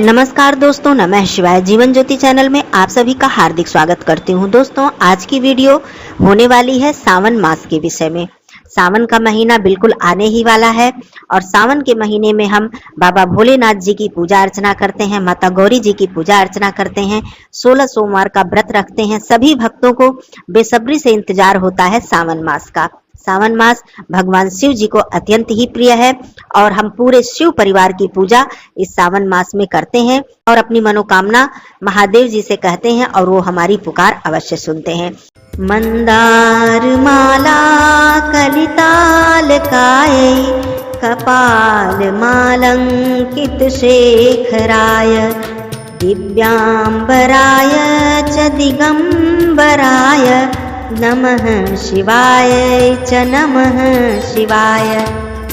नमस्कार दोस्तों, नमः शिवाय। जीवन ज्योति चैनल में आप सभी का हार्दिक स्वागत करती हूँ। दोस्तों, आज की वीडियो होने वाली है सावन मास के विषय में। सावन का महीना बिल्कुल आने ही वाला है और सावन के महीने में हम बाबा भोलेनाथ जी की पूजा अर्चना करते हैं, माता गौरी जी की पूजा अर्चना करते हैं, 16 सोमवार का व्रत रखते हैं। सभी भक्तों को बेसब्री से इंतजार होता है सावन मास का। सावन मास भगवान शिव जी को अत्यंत ही प्रिय है और हम पूरे शिव परिवार की पूजा इस सावन मास में करते हैं और अपनी मनोकामना महादेव जी से कहते हैं और वो हमारी पुकार अवश्य सुनते हैं। मंदार माला कलिताल काय कपाल मालंकित शेखराय दिव्यांबराय च दिगंबराय नमः शिवाय च नमः शिवाय।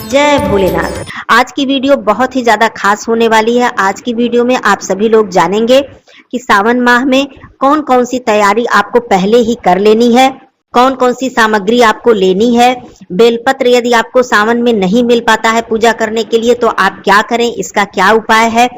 जय भोलेनाथ। आज की वीडियो बहुत ही ज्यादा खास होने वाली है। आज की वीडियो में आप सभी लोग जानेंगे कि सावन माह में कौन कौन सी तैयारी आपको पहले ही कर लेनी है, कौन कौन सी सामग्री आपको लेनी है। बेलपत्र यदि आपको सावन में नहीं मिल पाता है पूजा करने के लिए तो आप क्या करें, इसका क्या उपाय है।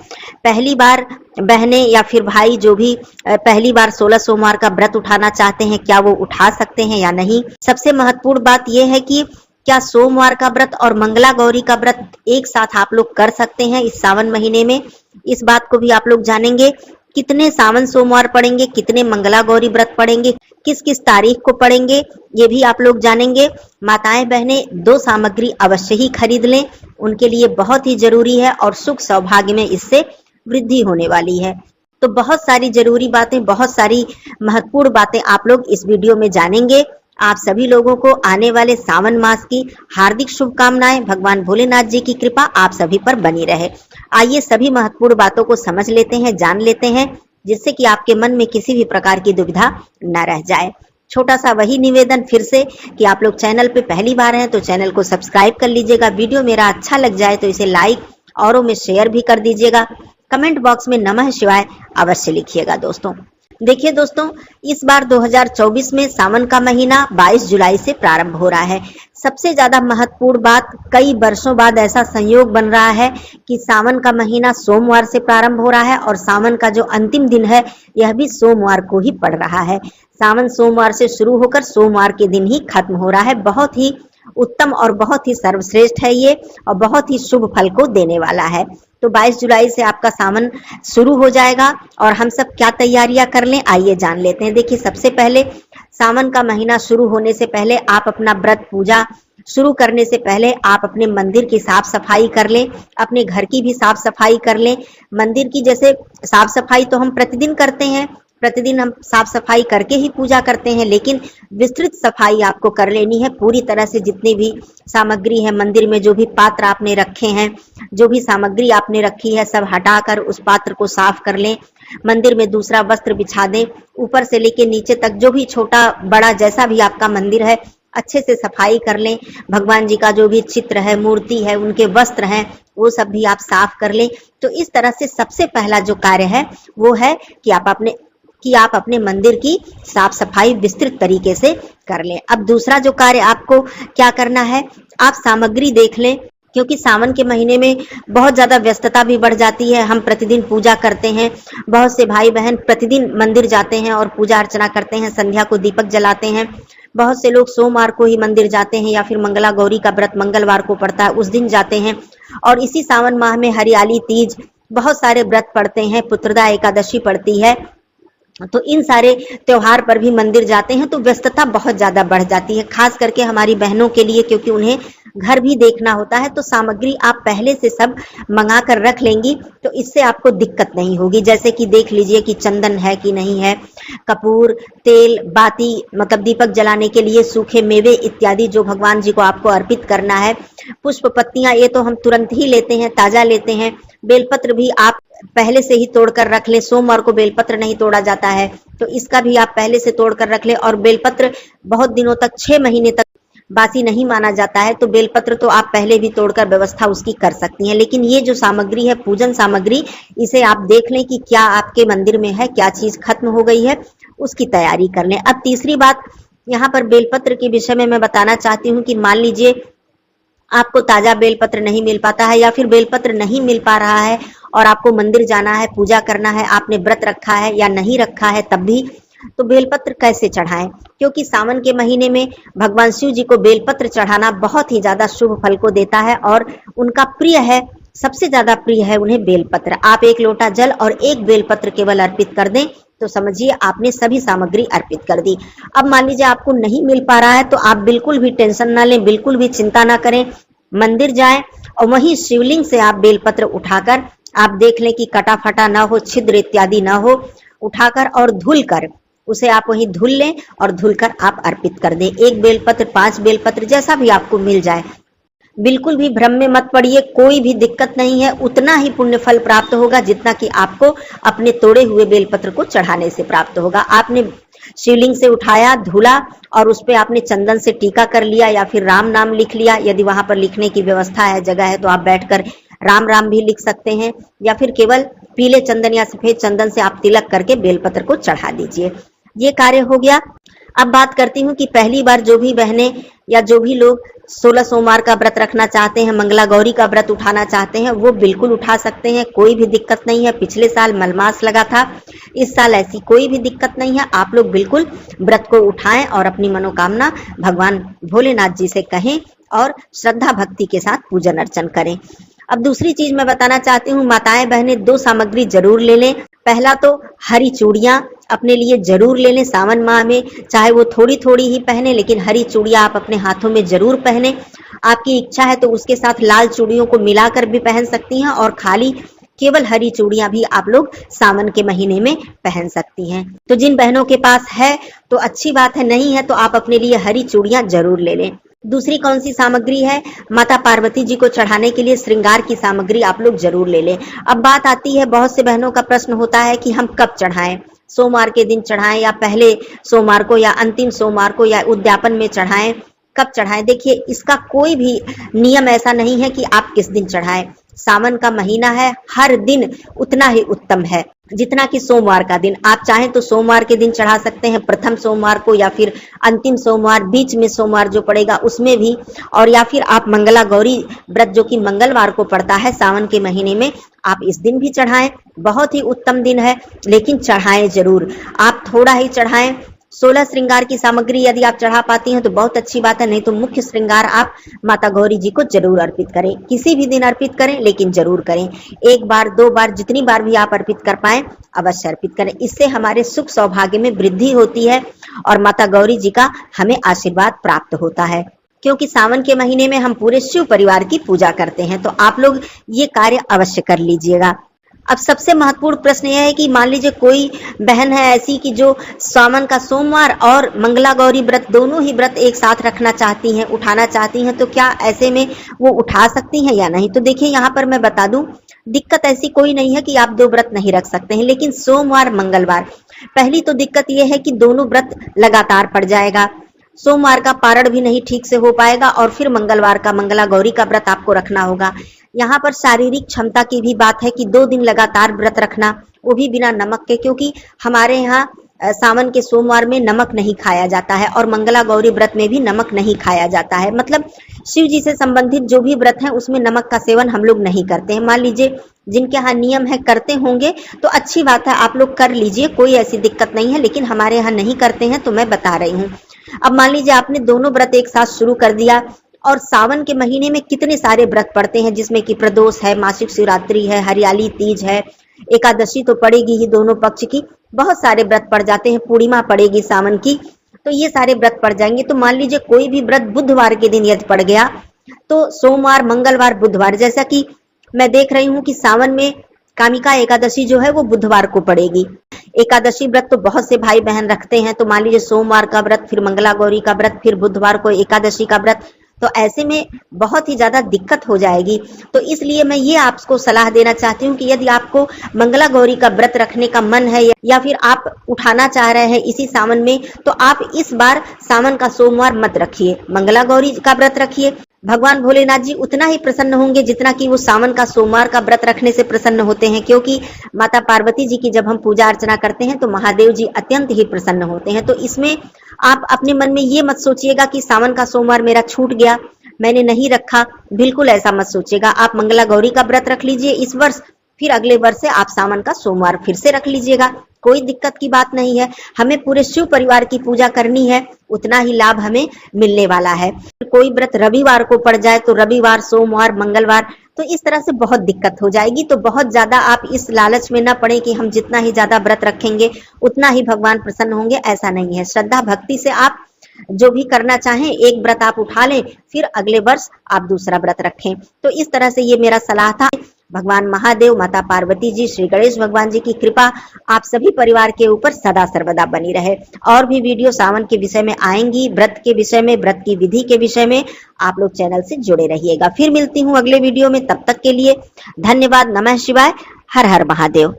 पहली बार बहनें या फिर भाई जो भी पहली बार 16 सोमवार का व्रत उठाना चाहते हैं, क्या वो उठा सकते हैं या नहीं। सबसे महत्वपूर्ण बात यह है कि क्या सोमवार का व्रत और मंगला गौरी का व्रत एक साथ आप लोग कर सकते हैं इस सावन महीने में। इस बात को भी आप लोग जानेंगे। कितने सावन सोमवार पड़ेंगे, कितने मंगला गौरी व्रत पड़ेंगे, किस किस तारीख को पड़ेंगे, ये भी आप लोग जानेंगे। माताएं बहनें 2 सामग्री अवश्य ही खरीद लें, उनके लिए बहुत ही जरूरी है और सुख सौभाग्य में इससे वृद्धि होने वाली है। तो बहुत सारी जरूरी बातें, बहुत सारी महत्वपूर्ण बातें आप लोग इस वीडियो में जानेंगे। आप सभी लोगों को आने वाले सावन मास की हार्दिक शुभकामनाएं। भगवान भोलेनाथ जी की कृपा आप सभी पर बनी रहे। आइए सभी महत्वपूर्ण बातों को समझ लेते हैं, जान लेते हैं, जिससे कि आपके मन में किसी भी प्रकार की दुविधा न रह जाए। छोटा सा वही निवेदन फिर से कि आप लोग चैनल पे पहली बार हैं तो चैनल को सब्सक्राइब कर लीजिएगा। वीडियो मेरा अच्छा लग जाए तो इसे लाइक औरों में शेयर भी कर दीजिएगा। कमेंट बॉक्स में नमः शिवाय अवश्य लिखिएगा। दोस्तों देखिए दोस्तों, इस बार 2024 में सावन का महीना 22 जुलाई से प्रारंभ हो रहा है। सबसे ज्यादा महत्वपूर्ण बात, कई वर्षों बाद ऐसा संयोग बन रहा है कि सावन का महीना सोमवार से प्रारंभ हो रहा है और सावन का जो अंतिम दिन है यह भी सोमवार को ही पड़ रहा है। सावन सोमवार से शुरू होकर सोमवार के दिन ही खत्म हो रहा है। बहुत ही उत्तम और बहुत ही सर्वश्रेष्ठ है ये और बहुत ही शुभ फल को देने वाला है। तो 22 जुलाई से आपका सावन शुरू हो जाएगा और हम सब क्या तैयारियां कर लें, आइए जान लेते हैं। देखिए, सबसे पहले सावन का महीना शुरू होने से पहले आप अपना व्रत पूजा शुरू करने से पहले आप अपने मंदिर की साफ सफाई कर लें, अपने घर की भी साफ सफाई कर लें। मंदिर की जैसे साफ सफाई तो हम प्रतिदिन करते हैं, प्रतिदिन हम साफ सफाई करके ही पूजा करते हैं, लेकिन विस्तृत सफाई आपको कर लेनी है पूरी तरह से। जितनी भी सामग्री है मंदिर में, जो भी पात्र आपने रखे हैं, जो भी सामग्री आपने रखी है, सब हटाकर उस पात्र को साफ कर लें। मंदिर में दूसरा वस्त्र बिछा दें, ऊपर से लेके नीचे तक जो भी छोटा बड़ा जैसा भी आपका मंदिर है अच्छे से सफाई कर लें। भगवान जी का जो भी चित्र है, मूर्ति है, उनके वस्त्र हैं, वो सब भी आप साफ कर लें। तो इस तरह से सबसे पहला जो कार्य है वो है कि आप अपने मंदिर की साफ सफाई विस्तृत तरीके से कर लें। अब दूसरा जो कार्य आपको क्या करना है, आप सामग्री देख लें, क्योंकि सावन के महीने में बहुत ज्यादा व्यस्तता भी बढ़ जाती है। हम प्रतिदिन पूजा करते हैं, बहुत से भाई बहन प्रतिदिन मंदिर जाते हैं और पूजा अर्चना करते हैं, संध्या को दीपक जलाते हैं। बहुत से लोग सोमवार को ही मंदिर जाते हैं या फिर मंगला गौरी का व्रत मंगलवार को पड़ता है उस दिन जाते हैं। और इसी सावन माह में हरियाली तीज, बहुत सारे व्रत पड़ते हैं, पुत्रदा एकादशी पड़ती है, तो इन सारे त्योहार पर भी मंदिर जाते हैं। तो व्यस्तता बहुत ज्यादा बढ़ जाती है, खास करके हमारी बहनों के लिए, क्योंकि उन्हें घर भी देखना होता है। तो सामग्री आप पहले से सब मंगा कर रख लेंगी तो इससे आपको दिक्कत नहीं होगी। जैसे कि देख लीजिए कि चंदन है कि नहीं है, कपूर, तेल, बाती, मतलब दीपक जलाने के लिए सूखे मेवे इत्यादि जो भगवान जी को आपको अर्पित करना है, पुष्प पत्तियां ये तो हम तुरंत ही लेते हैं, ताजा लेते हैं। बेलपत्र भी आप पहले से ही तोड़कर रख ले। सोमवार को बेलपत्र नहीं तोड़ा जाता है तो इसका भी आप पहले से तोड़कर रख ले। और बेलपत्र बहुत दिनों तक, 6 महीने तक बासी नहीं माना जाता है, तो बेलपत्र तो आप पहले भी तोड़कर व्यवस्था उसकी कर सकती हैं। लेकिन ये जो सामग्री है, पूजन सामग्री, इसे आप देख लें कि क्या आपके मंदिर में है, क्या चीज खत्म हो गई है, उसकी तैयारी कर लें। अब तीसरी बात यहाँ पर बेलपत्र के विषय में मैं बताना चाहती हूँ कि मान लीजिए आपको ताजा बेलपत्र नहीं मिल पाता है या फिर बेलपत्र नहीं मिल पा रहा है और आपको मंदिर जाना है, पूजा करना है, आपने व्रत रखा है या नहीं रखा है तब भी, तो बेलपत्र कैसे चढ़ाएं? क्योंकि सावन के महीने में भगवान शिव जी को बेलपत्र चढ़ाना बहुत ही ज्यादा शुभ फल को देता है और उनका प्रिय है, सबसे ज्यादा प्रिय है उन्हें बेलपत्र। आप 1 लोटा जल और 1 बेलपत्र केवल अर्पित कर दें तो समझिए आपने सभी सामग्री अर्पित कर दी। अब मान लीजिए आपको नहीं मिल पा रहा है तो आप बिल्कुल भी टेंशन ना लें, बिल्कुल भी चिंता ना करें, मंदिर जाएं और वहीं शिवलिंग से आप बेलपत्र उठाकर आप देख लें कि कटा फटा ना हो, छिद्र इत्यादि ना हो, उठाकर और धुलकर उसे आप वहीं धुल लें और धुलकर आप अर्पित कर दें। 1 बेलपत्र, 5 बेलपत्र, जैसा भी आपको मिल जाए। बिल्कुल भी भ्रम में मत पड़िए, कोई भी दिक्कत नहीं है, उतना ही पुण्य फल प्राप्त होगा जितना कि आपको अपने तोड़े हुए बेलपत्र को चढ़ाने से प्राप्त होगा। आपने शिवलिंग से उठाया, धुला और उस पे आपने चंदन से टीका कर लिया या फिर राम नाम लिख लिया। यदि वहां पर लिखने की व्यवस्था है, जगह है, तो आप बैठकर राम राम भी लिख सकते हैं या फिर केवल पीले चंदन या सफेद चंदन से आप तिलक करके बेलपत्र को चढ़ा दीजिए। ये कार्य हो गया। अब बात करती हूँ कि पहली बार जो भी बहनें या जो भी लोग 16 सोमवार का व्रत रखना चाहते हैं, मंगला गौरी का व्रत उठाना चाहते हैं, वो बिल्कुल उठा सकते हैं, कोई भी दिक्कत नहीं है। पिछले साल मलमास लगा था, इस साल ऐसी कोई भी दिक्कत नहीं है। आप लोग बिल्कुल व्रत को उठाएं और अपनी मनोकामना भगवान भोलेनाथ जी से कहें और श्रद्धा भक्ति के साथ पूजन अर्चन करें। अब दूसरी चीज मैं बताना चाहती हूँ, माताएं बहनें 2 सामग्री जरूर ले लें। पहला तो हरी चूड़ियां अपने लिए जरूर ले लें सावन माह में, चाहे वो थोड़ी थोड़ी ही पहने, लेकिन हरी चूड़ियां आप अपने हाथों में जरूर पहने। आपकी इच्छा है तो उसके साथ लाल चूड़ियों को मिलाकर भी पहन सकती हैं और खाली केवल हरी चूड़ियां भी आप लोग सावन के महीने में पहन सकती हैं। तो जिन बहनों के पास है तो अच्छी बात है, नहीं है तो आप अपने लिए हरी चूड़ियां जरूर ले लें। दूसरी कौन सी सामग्री है? माता पार्वती जी को चढ़ाने के लिए श्रृंगार की सामग्री आप लोग जरूर ले लें। अब बात आती है, बहुत से बहनों का प्रश्न होता है कि हम कब चढ़ाएं, सोमवार के दिन चढ़ाएं या पहले सोमवार को या अंतिम सोमवार को या उद्यापन में चढ़ाएं, कब चढ़ाएं? देखिए, इसका कोई भी नियम ऐसा नहीं है कि आप किस दिन चढ़ाएं। सावन का महीना है, हर दिन उतना ही उत्तम है जितना कि सोमवार का दिन। आप चाहें तो सोमवार के दिन चढ़ा सकते हैं, प्रथम सोमवार को या फिर अंतिम सोमवार, बीच में सोमवार जो पड़ेगा उसमें भी, और या फिर आप मंगला गौरी व्रत जो कि मंगलवार को पड़ता है सावन के महीने में, आप इस दिन भी चढ़ाएं। बहुत ही उत्तम दिन है, लेकिन चढ़ाएं जरूर। आप थोड़ा ही चढ़ाएं। 16 श्रृंगार की सामग्री यदि आप चढ़ा पाती हैं तो बहुत अच्छी बात है, नहीं तो मुख्य श्रृंगार आप माता गौरी जी को जरूर अर्पित करें। किसी भी दिन अर्पित करें, लेकिन जरूर करें। 1 बार 2 बार जितनी बार भी आप अर्पित कर पाएं अवश्य अर्पित करें। इससे हमारे सुख सौभाग्य में वृद्धि होती है और माता गौरी जी का हमें आशीर्वाद प्राप्त होता है। क्योंकि सावन के महीने में हम पूरे शिव परिवार की पूजा करते हैं, तो आप लोग ये कार्य अवश्य कर लीजिएगा। अब सबसे महत्वपूर्ण प्रश्न यह है कि मान लीजिए कोई बहन है ऐसी कि जो सावन का सोमवार और मंगला गौरी व्रत दोनों ही व्रत एक साथ रखना चाहती हैं, उठाना चाहती हैं, तो क्या ऐसे में वो उठा सकती हैं या नहीं? तो देखिए, यहाँ पर मैं बता दूं, दिक्कत ऐसी कोई नहीं है कि आप 2 व्रत नहीं रख सकते हैं, लेकिन सोमवार मंगलवार, पहली तो दिक्कत यह है कि दोनों व्रत लगातार पड़ जाएगा। सोमवार का पारण भी नहीं ठीक से हो पाएगा और फिर मंगलवार का मंगला गौरी का व्रत आपको रखना होगा। यहाँ पर शारीरिक क्षमता की भी बात है कि 2 दिन लगातार व्रत रखना, वो भी बिना नमक के, क्योंकि हमारे यहाँ सावन के सोमवार में नमक नहीं खाया जाता है और मंगला गौरी व्रत में भी नमक नहीं खाया जाता है। मतलब शिव जी से संबंधित जो भी व्रत है उसमें नमक का सेवन हम लोग नहीं करते हैं। मान लीजिए जिनके यहाँ नियम है करते होंगे तो अच्छी बात है, आप लोग कर लीजिए, कोई ऐसी दिक्कत नहीं है, लेकिन हमारे यहाँ नहीं करते हैं तो मैं बता रही हूँ। अब मान लीजिए आपने दोनों व्रत एक साथ शुरू कर दिया, और सावन के महीने में कितने सारे व्रत पड़ते हैं, जिसमें कि प्रदोष है, मासिक शिवरात्रि है, हरियाली तीज है, एकादशी तो पड़ेगी ही दोनों पक्ष की, बहुत सारे व्रत पड़ जाते हैं, पूर्णिमा पड़ेगी सावन की, तो ये सारे व्रत पड़ जाएंगे। तो मान लीजिए कोई भी व्रत बुधवार के दिन यदि पड़ गया तो सोमवार, मंगलवार, बुधवार, जैसा कि मैं देख रही हूँ कि सावन में कामिका एकादशी जो है वो बुधवार को पड़ेगी। एकादशी व्रत तो बहुत से भाई बहन रखते हैं, तो मान लीजिए सोमवार का व्रत, फिर मंगला गौरी का व्रत, फिर बुधवार को एकादशी का व्रत, तो ऐसे में बहुत ही ज्यादा दिक्कत हो जाएगी। तो इसलिए मैं ये आपको सलाह देना चाहती हूँ कि यदि आपको मंगला गौरी का व्रत रखने का मन है या फिर आप उठाना चाह रहे हैं इसी सावन में, तो आप इस बार सावन का सोमवार मत रखिए, मंगला गौरी का व्रत रखिए। भगवान भोलेनाथ जी उतना ही प्रसन्न होंगे जितना कि वो सावन का सोमवार का व्रत रखने से प्रसन्न होते हैं, क्योंकि माता पार्वती जी की जब हम पूजा अर्चना करते हैं तो महादेव जी अत्यंत ही प्रसन्न होते हैं। तो इसमें आप अपने मन में ये मत सोचिएगा कि सावन का सोमवार मेरा छूट गया, मैंने नहीं रखा, बिल्कुल ऐसा मत सोचिएगा। आप मंगला गौरी का व्रत रख लीजिए इस वर्ष, फिर अगले वर्ष से आप सावन का सोमवार फिर से रख लीजिएगा, कोई दिक्कत की बात नहीं है। हमें पूरे शिव परिवार की पूजा करनी है, उतना ही लाभ हमें मिलने वाला है। कोई व्रत रविवार को पड़ जाए तो रविवार, सोमवार, मंगलवार, तो इस तरह से बहुत दिक्कत हो जाएगी। तो बहुत ज्यादा आप इस लालच में न पड़े कि हम जितना ही ज्यादा व्रत रखेंगे उतना ही भगवान प्रसन्न होंगे, ऐसा नहीं है। श्रद्धा भक्ति से आप जो भी करना चाहें, एक व्रत आप उठा लें, फिर अगले वर्ष आप दूसरा व्रत रखें। तो इस तरह से ये मेरा सलाह था। भगवान महादेव, माता पार्वती जी, श्री गणेश भगवान जी की कृपा आप सभी परिवार के ऊपर सदा सर्वदा बनी रहे। और भी वीडियो सावन के विषय में आएंगी, व्रत के विषय में, व्रत की विधि के विषय में। आप लोग चैनल से जुड़े रहिएगा। फिर मिलती हूँ अगले वीडियो में, तब तक के लिए धन्यवाद। नमः शिवाय, हर हर महादेव।